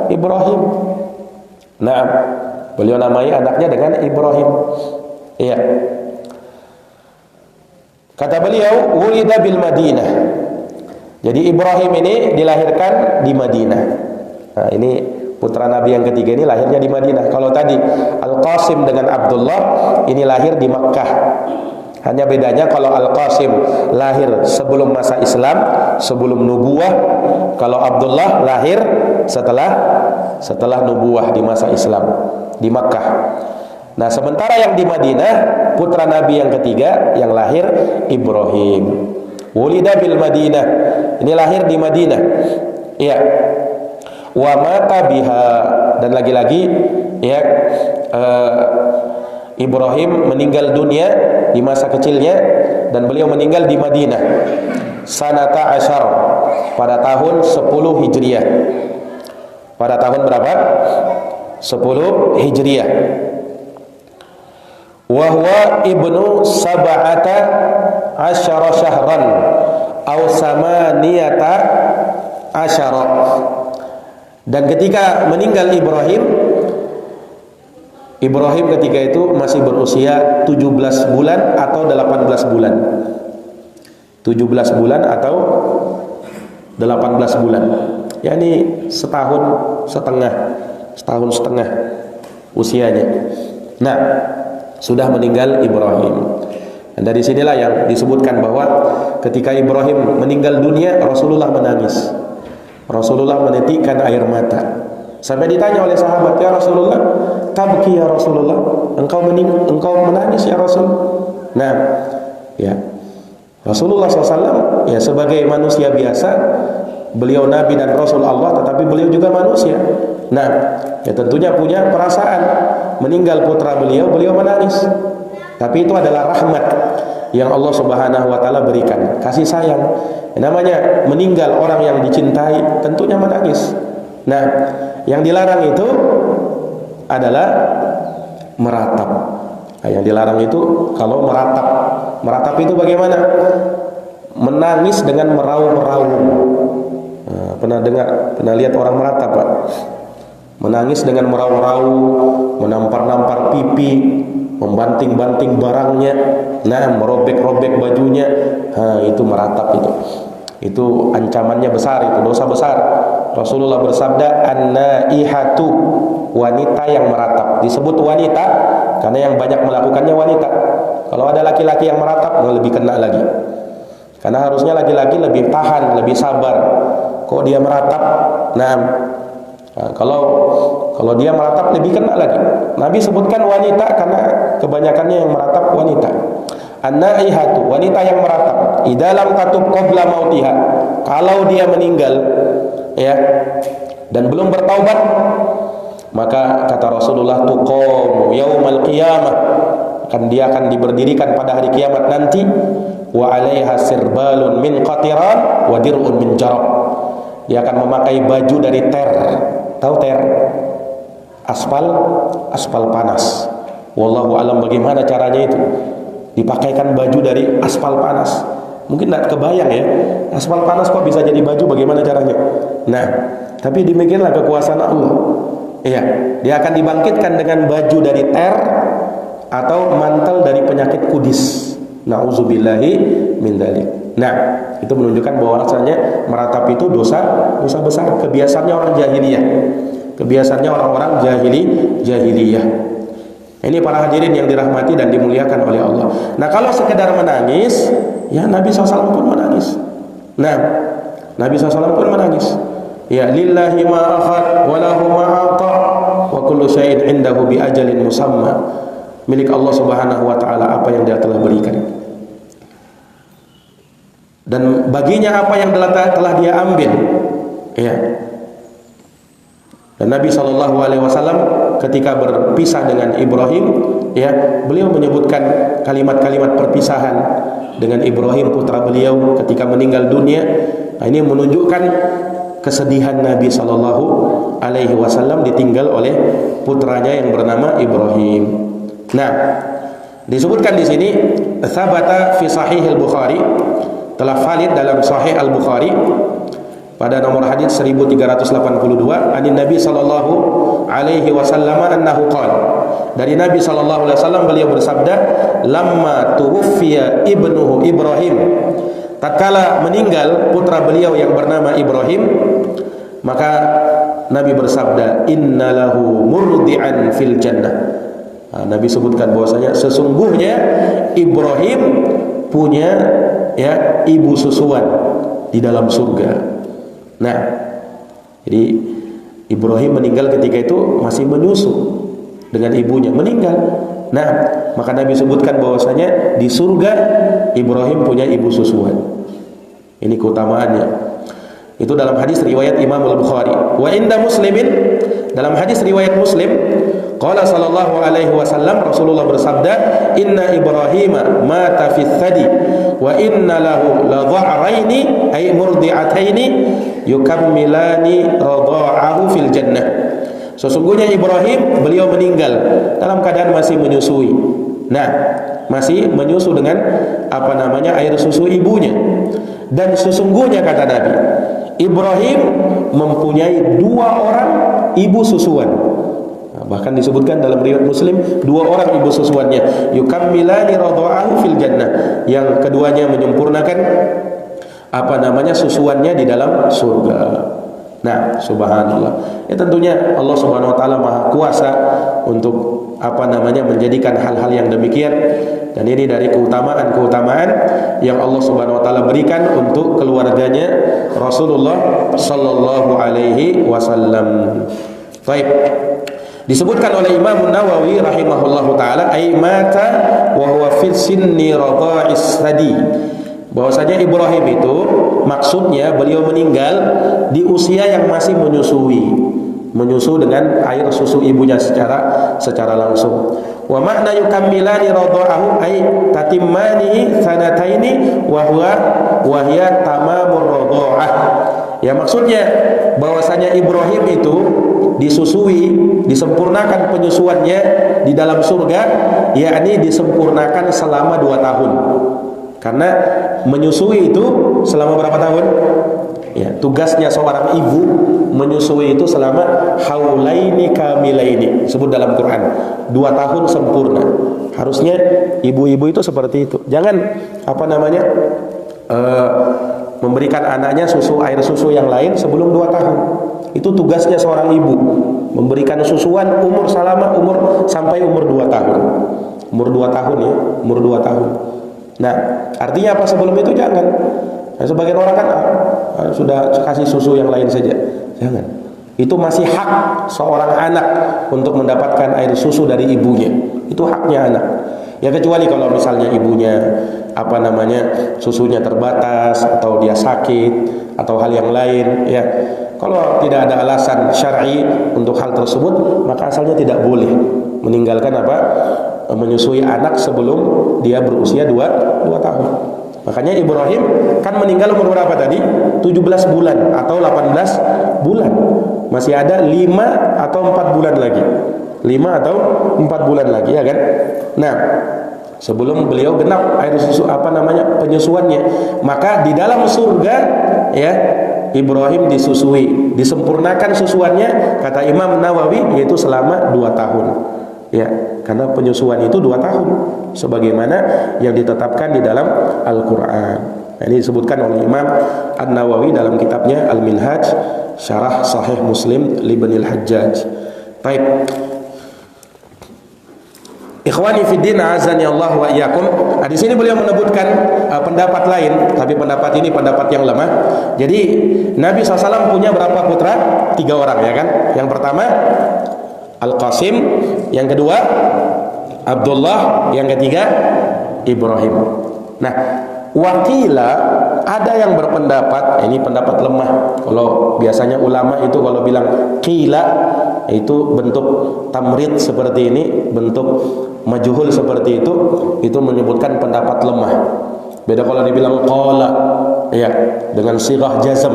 Speaker 2: Ibrahim. Nah, beliau namai anaknya dengan Ibrahim. Iya. Kata beliau, wulida bil Madinah. Jadi Ibrahim ini dilahirkan di Madinah. Nah, ini putra Nabi yang ketiga ini lahirnya di Madinah. Kalau tadi Al-Qasim dengan Abdullah ini lahir di Makkah. Hanya bedanya kalau Al-Qasim lahir sebelum masa Islam, sebelum nubuah. Kalau Abdullah lahir setelah nubuah di masa Islam di Makkah. Nah, sementara yang di Madinah, putra Nabi yang ketiga yang lahir Ibrahim. Wulida bil Madinah. Ini lahir di Madinah. Iya. Wa mata biha, dan lagi-lagi ya Ibrahim meninggal dunia di masa kecilnya dan beliau meninggal di Madinah sanata asyar pada tahun 10 Hijriah. Pada tahun berapa? 10 Hijriah. Wa huwa ibnu sab'ata asyara syahran aw samaniyata asyara. Dan ketika meninggal Ibrahim ketika itu masih berusia 17 bulan atau 18 bulan. 17 bulan atau 18 bulan. yakni setahun setengah usianya. Nah, sudah meninggal Ibrahim. Dan dari sinilah yang disebutkan bahwa ketika Ibrahim meninggal dunia, Rasulullah menangis. Rasulullah menitikkan air mata. Sampai ditanya oleh sahabat, "Ya Rasulullah, tabki ya Rasulullah? Engkau menangis ya Rasul?" Nah, ya. Rasulullah SAW ya sebagai manusia biasa, beliau Nabi dan Rasul Allah, tetapi beliau juga manusia. Nah, ya tentunya punya perasaan. Meninggal putra beliau menangis. Tapi itu adalah rahmat yang Allah Subhanahu wa taala berikan, kasih sayang. Namanya meninggal orang yang dicintai, tentunya menangis. Nah, yang dilarang itu adalah meratap. Nah, yang dilarang itu kalau meratap. Meratap itu bagaimana? Menangis dengan meraung-raung. Nah, pernah lihat orang meratap, Pak? Menangis dengan meraung-raung, menampar-nampar pipi, membanting-banting barangnya, nah merobek-robek bajunya. Nah, itu meratap itu. Itu ancamannya besar, itu dosa besar. Rasulullah bersabda, "An-naihatu", wanita yang meratap. Disebut wanita karena yang banyak melakukannya wanita. Kalau ada laki-laki yang meratap, lebih kena lagi. Karena harusnya laki-laki lebih tahan, lebih sabar. Kok dia meratap? Nah, kalau dia meratap lebih kena lagi. Nabi sebutkan wanita karena kebanyakannya yang meratap wanita. An-naihatu, wanita yang meratap. Idza lam tatub qabla mautiha. Kalau dia meninggal ya dan belum bertaubat, maka kata Rasulullah, tuqamu yaumal qiyamah, dia akan diberdirikan pada hari kiamat nanti, wa 'alaiha sirbalun min qatiran wa dir'un min jarab. Dia akan memakai baju dari ter. Tahu ter? Aspal panas. Wallahu alam bagaimana caranya itu. Dipakaikan baju dari aspal panas. Mungkin tidak kebayang ya, aspal panas kok bisa jadi baju, bagaimana caranya. Nah, tapi demikianlah kekuasaan Allah. Iya, dia akan dibangkitkan dengan baju dari ter atau mantel dari penyakit kudis. Nauzubillahi min dzalik. Nah, itu menunjukkan bahwa rasanya meratap itu dosa besar. Kebiasaannya orang jahiliyah. Kebiasaannya orang-orang jahiliyah. Ini para hadirin yang dirahmati dan dimuliakan oleh Allah. Nah, kalau sekedar menangis, ya Nabi SAW pun menangis. Nah, Nabi SAW pun menangis. Ya, lillahi ma akhad wa lahu ma ata wa kullu syai'in indahu bi ajalin musamma. Milik Allah Subhanahu wa taala apa yang Dia telah berikan. Dan baginya apa yang telah Dia ambil. Ya. Dan Nabi SAW ketika berpisah dengan Ibrahim, ya, beliau menyebutkan kalimat-kalimat perpisahan dengan Ibrahim putra beliau ketika meninggal dunia. Nah, ini menunjukkan kesedihan Nabi SAW ditinggal oleh putranya yang bernama Ibrahim. Nah, disebutkan di sini tsabata fi sahih al-Bukhari, telah valid dalam sahih al-Bukhari pada nomor hadis 1382, anin Nabi sallallahu alaihi wasallam annahu qala, dari Nabi sallallahu alaihi wasallam beliau bersabda, lamma tuwfiya ibnuhu Ibrahim, tatkala meninggal putra beliau yang bernama Ibrahim, maka Nabi bersabda, innalahu murdi'an fil jannah. Nah, Nabi sebutkan bahwasanya sesungguhnya Ibrahim punya ya ibu susuan di dalam surga. Nah, jadi Ibrahim meninggal ketika itu masih menyusu dengan ibunya, meninggal. Nah, maka Nabi sebutkan bahwasanya di surga Ibrahim punya ibu susuan. Ini keutamaannya. Itu dalam hadis riwayat Imam Al-Bukhari. Wa inda Muslimin, dalam hadis riwayat Muslim, qala sallallahu alaihi wasallam, Rasulullah bersabda, inna Ibrahima mata fi thadi wa inna lahu la dha'raini ay murdi'ataini yukammilani radha'ahu fil jannah. Sesungguhnya Ibrahim, beliau meninggal dalam keadaan masih menyusui. Nah, masih menyusu dengan air susu ibunya. Dan sesungguhnya kata Nabi, Ibrahim mempunyai 2 orang ibu susuan. Nah, bahkan disebutkan dalam riwayat Muslim 2 orang ibu susuannya, yukammilani radha'ahu fil jannah, yang keduanya menyempurnakan susuannya di dalam surga. Nah, subhanallah. Ya tentunya Allah Subhanahu wa taala Maha Kuasa untuk menjadikan hal-hal yang demikian, dan ini dari keutamaan-keutamaan yang Allah Subhanahu wa taala berikan untuk keluarganya Rasulullah sallallahu alaihi wasallam. Baik. Disebutkan oleh Imam Nawawi rahimahullahu taala ay mata wa huwa fi sinni radha'is sadi. Bahwasanya Ibrahim itu maksudnya beliau meninggal di usia yang masih menyusu dengan air susu ibunya secara langsung. Wa makna yukammilani radha'ahu ay tatimmani sanataini wa hiya tamamur radha'ah. Ya, maksudnya bahwasanya Ibrahim itu disempurnakan penyusuannya di dalam surga, yakni disempurnakan selama 2 tahun. Karena menyusui itu selama berapa tahun? Ya, tugasnya seorang ibu menyusui itu selama haulaini kamilaini, sebut dalam Quran 2 tahun sempurna. Harusnya ibu-ibu itu seperti itu. Jangan memberikan anaknya air susu yang lain sebelum 2 tahun. Itu tugasnya seorang ibu, memberikan susuan sampai umur 2 tahun. Umur 2 tahun ya, umur 2 tahun. Nah, artinya apa? Sebelum itu jangan. Nah, sebagian orang kan sudah kasih susu yang lain saja. Jangan. Itu masih hak seorang anak untuk mendapatkan air susu dari ibunya. Itu haknya anak. Ya, kecuali kalau misalnya ibunya susunya terbatas atau dia sakit atau hal yang lain ya. Kalau tidak ada alasan syar'i untuk hal tersebut, maka asalnya tidak boleh meninggalkan menyusui anak sebelum dia berusia 2 tahun. Makanya Ibrahim kan meninggal umur berapa tadi? 17 bulan atau 18 bulan. Masih ada 5 atau 4 bulan lagi. 5 atau 4 bulan lagi ya kan? Nah, sebelum beliau genap air susu penyusuannya, maka di dalam surga ya Ibrahim disempurnakan susuannya, kata Imam Nawawi, yaitu selama 2 tahun. Ya, karena penyusuan itu 2 tahun sebagaimana yang ditetapkan di dalam Al-Qur'an. Ini disebutkan oleh Imam An-Nawawi dalam kitabnya Al-Minhaj Syarah Sahih Muslim li Ibnul Hajjaj. Baik. Ikhwani fi din azani Allah wa iyyakum. Di sini beliau menyebutkan pendapat lain, tapi pendapat ini pendapat yang lemah. Jadi Nabi SAW punya berapa putra? 3 orang ya kan? Yang pertama Al-Qasim, yang kedua Abdullah, yang ketiga Ibrahim. Nah, wakila ada yang berpendapat, ini pendapat lemah. Kalau biasanya ulama itu kalau bilang qila itu bentuk tamrid seperti ini, bentuk majhul seperti itu menyebutkan pendapat lemah. Beda kalau dibilang qala ya dengan sighah jazm.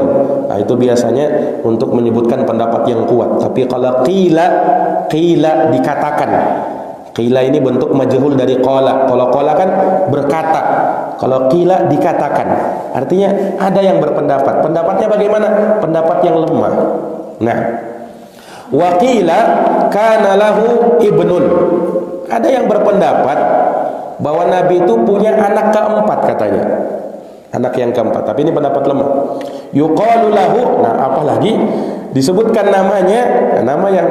Speaker 2: Nah, itu biasanya untuk menyebutkan pendapat yang kuat. Tapi kalau qila dikatakan. Qila ini bentuk majhul dari qala. Kalau qala kan berkata. Kalau qila dikatakan. Artinya ada yang berpendapat. Pendapatnya bagaimana? Pendapat yang lemah. Nah, wa qila kana lahu ibnun. Ada yang berpendapat bahwa Nabi itu punya anak keempat katanya. Anak yang keempat, tapi ini pendapat lemah. Yuqalu lahu, nah apalagi disebutkan namanya, nama yang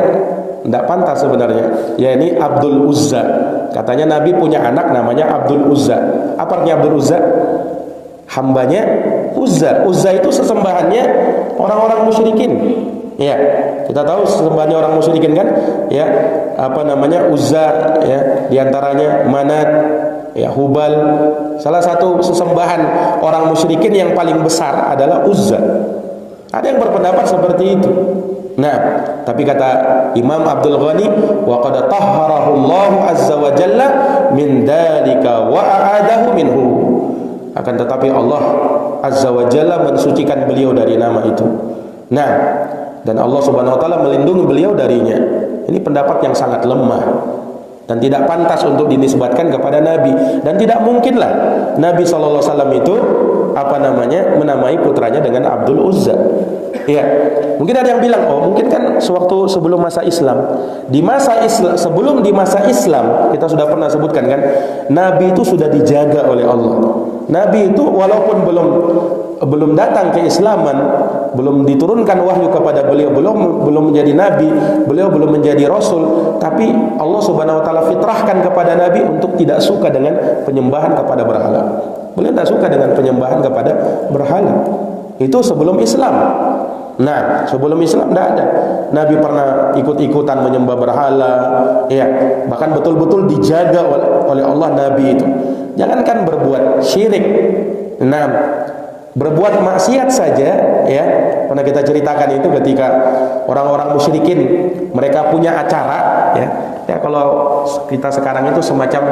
Speaker 2: tidak pantas sebenarnya, yakni Abdul Uzza. Katanya Nabi punya anak namanya Abdul Uzza. Apa artinya Abdul Uzza? Hambanya Uzza. Uzza itu sesembahannya orang-orang musyrikin. Ya, kita tahu sesembahannya orang musyrikin kan? Ya, Uzza ya, diantaranya Manat, ya Hubal. Salah satu sesembahan orang musyrikin yang paling besar adalah Uzza. Ada yang berpendapat seperti itu. Nah, tapi kata Imam Abdul Ghani, wa qad tahharahu Allah azza wa jalla min dzalika wa a'adahu minhu. Akan tetapi Allah azza wa jalla mensucikan beliau dari nama itu. Nah, dan Allah Subhanahu wa taala melindungi beliau darinya. Ini pendapat yang sangat lemah dan tidak pantas untuk dinisbatkan kepada Nabi, dan tidak mungkinlah Nabi sallallahu alaihi wasallam itu menamai putranya dengan Abdul Uzza. Ya, mungkin ada yang bilang, oh mungkin kan sewaktu sebelum masa Islam. Sebelum di masa Islam, kita sudah pernah sebutkan kan, Nabi itu sudah dijaga oleh Allah. Nabi itu walaupun belum datang keislaman, belum diturunkan wahyu kepada beliau, belum menjadi nabi, beliau belum menjadi rasul, tapi Allah Subhanahu wa taala fitrahkan kepada Nabi untuk tidak suka dengan penyembahan kepada berhala. Beliau tidak suka dengan penyembahan kepada berhala. Itu sebelum Islam. Nah, sebelum Islam tidak ada. Nabi pernah ikut-ikutan menyembah berhala, ya. Bahkan betul-betul dijaga oleh Allah Nabi itu. Jangankan berbuat syirik. Nah, berbuat maksiat saja, ya. Pernah kita ceritakan itu ketika orang-orang musyrikin mereka punya acara, ya. Ya kalau kita sekarang itu semacam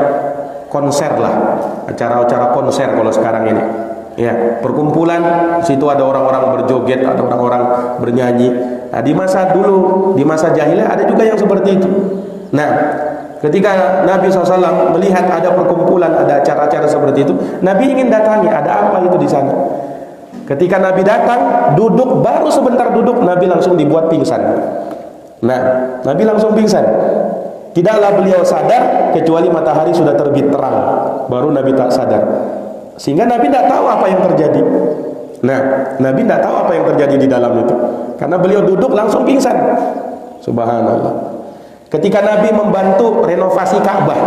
Speaker 2: konser lah, acara-acara konser kalau sekarang ini. Ya, perkumpulan, situ ada orang-orang berjoget, ada orang-orang bernyanyi. Nah, di masa dulu, di masa jahiliyah ada juga yang seperti itu. Nah, ketika Nabi SAW melihat ada perkumpulan, ada acara-acara seperti itu, Nabi ingin datangi, ada apa itu di sana. Ketika Nabi datang, duduk, baru sebentar duduk, Nabi langsung dibuat pingsan. Nah, Nabi langsung pingsan. Tidaklah beliau sadar kecuali matahari sudah terbit terang, baru Nabi tak sadar. Sehingga Nabi tidak tahu apa yang terjadi. Nah, Nabi tidak tahu apa yang terjadi di dalam itu, karena beliau duduk langsung pingsan. Subhanallah. Ketika Nabi membantu renovasi Ka'bah,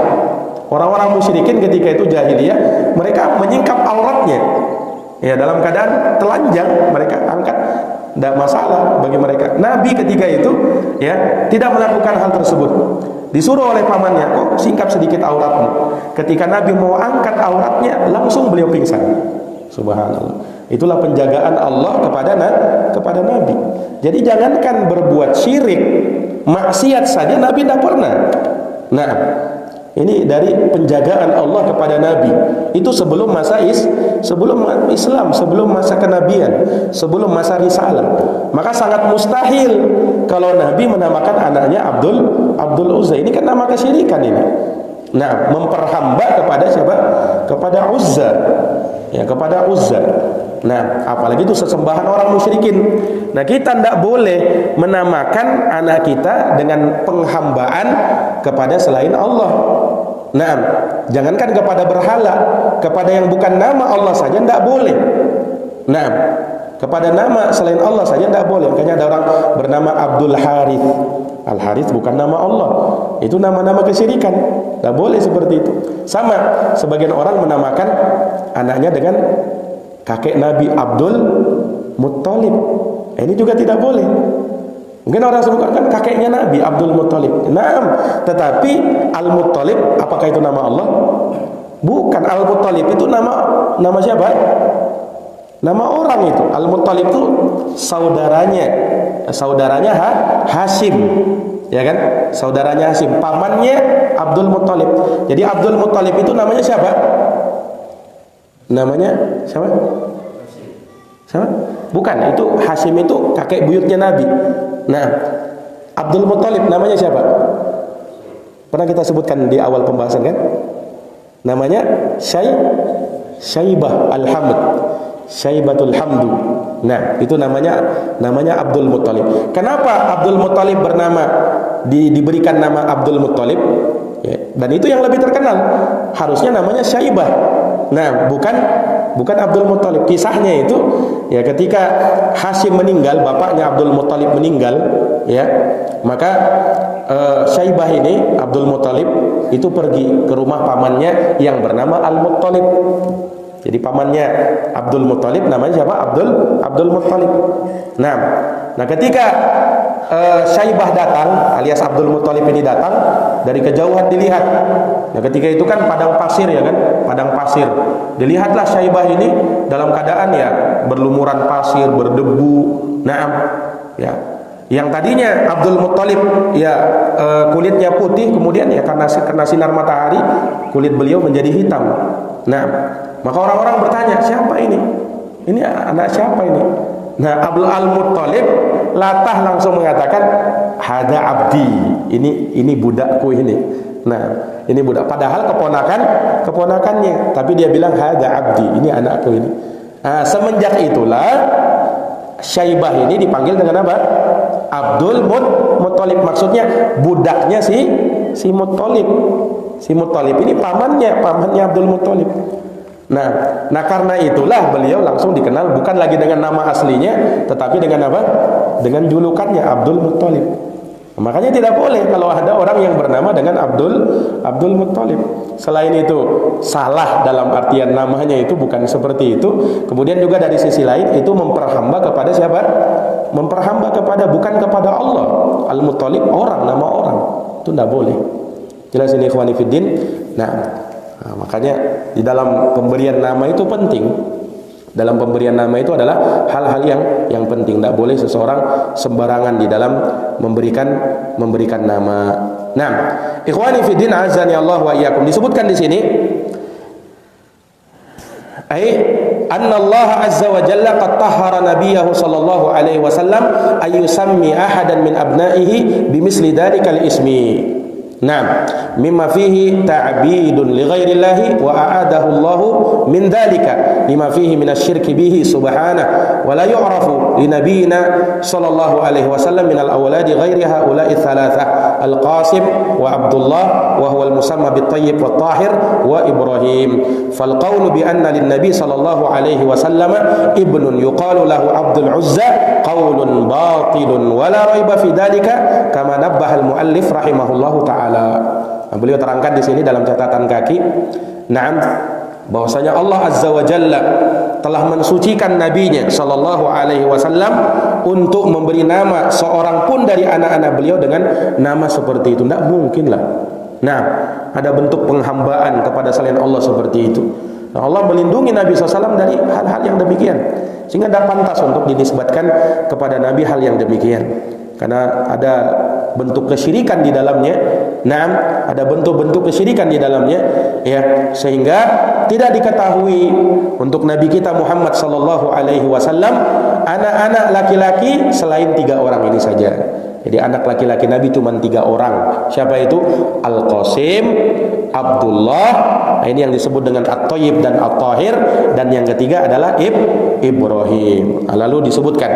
Speaker 2: orang-orang musyrikin ketika itu jahiliyah, mereka menyingkap auratnya. Ya, dalam keadaan telanjang mereka angkat, tidak masalah bagi mereka. Nabi ketika itu, ya, tidak melakukan hal tersebut. Disuruh oleh pamannya, kok singkap sedikit auratmu. Ketika Nabi mau angkat auratnya, langsung beliau pingsan. Subhanallah. Itulah penjagaan Allah kepada Nabi. Jadi jangankan berbuat syirik, maksiat saja Nabi tidak pernah. Nah, ini dari penjagaan Allah kepada Nabi. Itu sebelum masa sebelum Islam, sebelum masa kenabian, sebelum masa risalah. Maka sangat mustahil kalau Nabi menamakan anaknya Abdul Uzza. Ini kan nama kesyirikan ini. Nah, memperhamba kepada siapa? Kepada Uzza. Ya, kepada Uzza. Nah, apalagi itu sesembahan orang musyrikin. Nah, kita tidak boleh menamakan anak kita dengan penghambaan kepada selain Allah. Nah, jangankan kepada berhala, kepada yang bukan nama Allah saja tidak boleh. Nah, kepada nama selain Allah saja tidak boleh. Makanya ada orang bernama Abdul Harith. Al-Harith bukan nama Allah. Itu nama-nama kesyirikan. Tidak boleh seperti itu. Sama, sebagian orang menamakan anaknya dengan kakek Nabi Abdul Muttalib. Ini juga tidak boleh. Mungkin orang sebutkan kan kakeknya Nabi Abdul Muttalib. Nah, tetapi Al-Muttalib apakah itu nama Allah? Bukan. Al-Muttalib itu nama siapa? Nama orang itu. Al-Muttalib itu saudaranya Hashim. Ya kan? Saudaranya Hashim, pamannya Abdul Muttalib. Jadi Abdul Muttalib itu namanya siapa? Namanya siapa? Siapa? Bukan, itu Hashim itu kakek buyutnya Nabi. Nah, Abdul Muttalib namanya siapa? Pernah kita sebutkan di awal pembahasan kan? Namanya Syaibah Al-Hamd. Syaibatul Hamdu. Nah, itu namanya Abdul Muttalib. Kenapa Abdul Muttalib diberikan nama Abdul Muttalib? Ya, dan itu yang lebih terkenal. Harusnya namanya Syaibah. Nah, bukan Abdul Muttalib. Kisahnya itu, ya, ketika Hashim meninggal, bapaknya Abdul Muttalib meninggal, ya, maka Syaibah ini Abdul Muttalib itu pergi ke rumah pamannya yang bernama Al-Muttalib. Jadi pamannya Abdul Muttalib namanya siapa? Abdul Muttalib. Nah ketika Syaibah datang, alias Abdul Muttalib ini datang, dari kejauhan dilihat. Nah ketika itu kan padang pasir, ya kan? Padang pasir. Dilihatlah Syaibah ini dalam keadaan ya berlumuran pasir, berdebu. Nah, ya. Yang tadinya Abdul Muttalib ya kulitnya putih, kemudian ya karena sinar matahari kulit beliau menjadi hitam. Nah, maka orang-orang bertanya, siapa ini? Ini anak siapa ini? Nah, Abdul Al-Muttalib latah langsung mengatakan, hada abdi. Ini budakku ini. Nah, ini budak. Padahal keponakannya, tapi dia bilang hada abdi. Ini anakku ini. Nah, semenjak itulah Syaibah ini dipanggil dengan apa? Abdul Muttalib. Maksudnya budaknya si Muttalib. Si Muttalib ini pamannya Abdul Muttalib. Nah karena itulah beliau langsung dikenal bukan lagi dengan nama aslinya, tetapi dengan apa? Dengan julukannya Abdul Muttalib. Makanya tidak boleh kalau ada orang yang bernama dengan Abdul Muttalib. Selain itu, salah dalam artian namanya itu bukan seperti itu. Kemudian juga dari sisi lain itu memperhamba kepada siapa? Memperhamba kepada, bukan kepada Allah. Al-Muttalib orang, nama orang. Itu tidak boleh. Jelas ini ikhwani fiddin. Nah, makanya di dalam pemberian nama itu penting. Dalam pemberian nama itu adalah hal-hal yang penting. Tidak boleh seseorang sembarangan di dalam memberikan nama. Nah, ikhwani fiddin azani Allah wa iyyakum, disebutkan di sini anna Allah azza wa jalla qad tahhara nabiyahu sallallahu alaihi wasallam ay yusammi ahadan min abnaihi bimisli dhalikal ismi. Naam, mimma fihi ta'bidun li ghairillahi wa a'adahu Allah min dhalika lima fihi min asy-syirki bihi subhanahu wa la yu'rafu li nabiyyina sallallahu alaihi wasallam min al-awladi ghairi haula'i thalatha al-Qasim wa Abdullah wa huwa al-musamma bit-Tayyib wa Tahir wa Ibrahim. Fal qawlu bi anna lin-nabi sallallahu alaihi wasallam ibnun yuqalu lahu Abdul Uzza qawlun batilun wa la raiba fi dhalika kama nabbaha al-muallif rahimahullahu ta'ala. Nah, beliau terangkan di sini dalam catatan kaki, na'am, bahwasanya Allah azza wa jalla telah mensucikan nabinya sallallahu alaihi wasallam untuk memberi nama seorang pun dari anak-anak beliau dengan nama seperti itu. Tidak mungkin lah. Nah, ada bentuk penghambaan kepada selain Allah seperti itu. Nah, Allah melindungi Nabi SAW dari hal-hal yang demikian, sehingga tidak pantas untuk dinisbatkan kepada Nabi hal yang demikian, karena ada bentuk kesyirikan di dalamnya. Naam, ada bentuk-bentuk kesyirikan di dalamnya, ya, sehingga tidak diketahui untuk Nabi kita Muhammad sallallahu alaihi wasallam anak-anak laki-laki selain 3 orang ini saja. Jadi anak laki-laki Nabi cuma 3 orang. Siapa itu? Al-Qasim, Abdullah, nah ini yang disebut dengan At-Tayyib dan At-Tahir, dan yang ketiga adalah Ibrahim. Lalu disebutkan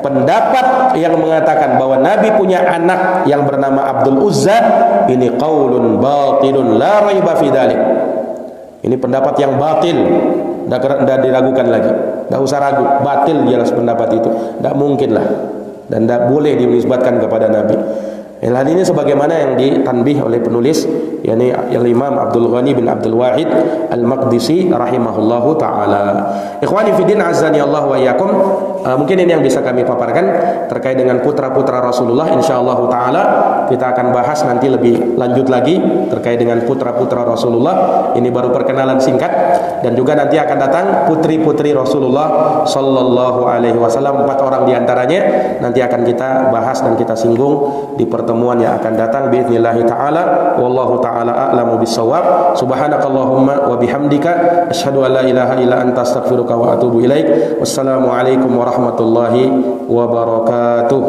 Speaker 2: pendapat yang mengatakan bahwa Nabi punya anak yang bernama Abdul Uzza, ini qaulun batilun la raiba fi dzalik. Ini pendapat yang batil, tidak diragukan lagi. Tidak usah ragu, batil jelas pendapat itu. Tidak mungkin lah, dan tidak boleh dinisbatkan kepada Nabi. Hal ini sebagaimana yang ditanbih oleh penulis, yakni Imam Abdul Ghani bin Abdul Wahid Al-Maqdisi rahimahullahu taala. Ikhwani fiddin azani Allah wa iyyakum, mungkin ini yang bisa kami paparkan terkait dengan putra-putra Rasulullah. Insyaallah taala kita akan bahas nanti lebih lanjut lagi terkait dengan putra-putra Rasulullah. Ini baru perkenalan singkat, dan juga nanti akan datang putri-putri Rasulullah sallallahu alaihi wasallam, 4 orang diantaranya nanti akan kita bahas dan kita singgung di pertemuan yang akan datang biidznillah taala. Wallahu taala a'lamu bissawab. Subhanakallahumma wa bihamdika asyhadu an la ilaha illa anta astaghfiruka wa atubu ilaik. Wassalamu alaikum warahmatullahi wabarakatuh.